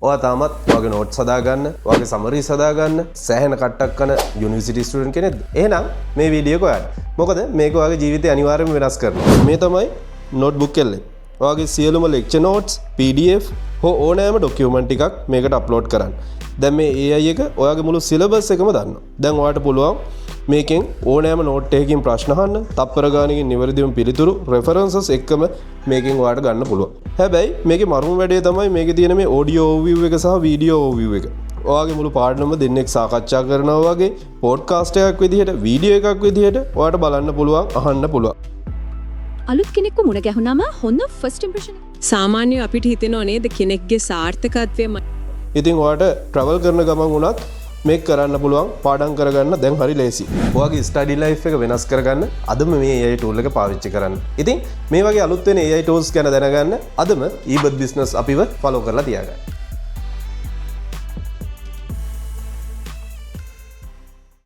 ඔයා තාමත් ඔයාගේ නෝට්ස් හදාගන්න, ඔයාගේ සමරිස් හදාගන්න සෑහෙන කට්ටක් කරන යුනිවර්සිටි ස්ටුඩන්ට් කෙනෙක්ද? එහෙනම් මේ වීඩියෝ එක ඔයාලට. මොකද මේක ඔයාගේ ජීවිතය අනිවාර්යයෙන්ම වෙනස් කරනවා. මේ තමයි නෝට්බුක් එකේ. ඔයාගේ සියලුම ලෙක්චර් නෝට්ස්, PDF හෝ ඕනෑම ඩොකියුමන්ට් එකක් මේකට අප්ලෝඩ් කරන්න. දැන් මේ AI එක ඔයාගේ මුළු සිලබස් එකම දන්නවා. දැන් ඔයාලට පුළුවන් මේකෙන් ඕනෑම නෝට් එකකින් ප්‍රශ්න අහන්න, තප්පර ගානකින් නිවැරදිවම පිළිතුරු රෙෆරන්සස් එක්කම මේකෙන් ඔයාලට ගන්න පුළුවන්. හැබැයි මේකේ මරුම වැඩේ තමයි මේකේ තියෙන මේ ඔඩියෝ ඕවර්විව් එක සහ වීඩියෝ ඕවර්විව් එක. ඔයාගේ මුළු පාඩමම දෙන්නෙක් සාකච්ඡා කරනවා වගේ පොඩ්කාස්ට් එකක් විදිහට, වීඩියෝ එකක් විදිහට ඔයාලට බලන්න පුළුවන්, අහන්න පුළුවන්. අලුත් කෙනෙක්ව මුණ ගැහුනම හොඳ ෆස්ට් ඉම්ප්‍රෙෂන් සාමාන්‍යයෙන් අපිට හිතෙනව නේද කෙනෙක්ගේ සාර්ථකත්වය ඉතින් ඔයාලට ට්‍රැවල් කරන ගමන් වුණත් මේක කරන්න පුළුවන්, පාඩම් කරගන්න දැන් හරි ලේසි. ඔයාගේ ස්ටඩි ලයිෆ් එක වෙනස් කරගන්න අදම මේ AI tool එක පාවිච්චි කරන්න. ඉතින් මේ වගේ අලුත් වෙන AI tools ගැන දැනගන්න අදම eBirth business අපිව follow කරලා තියාගන්න.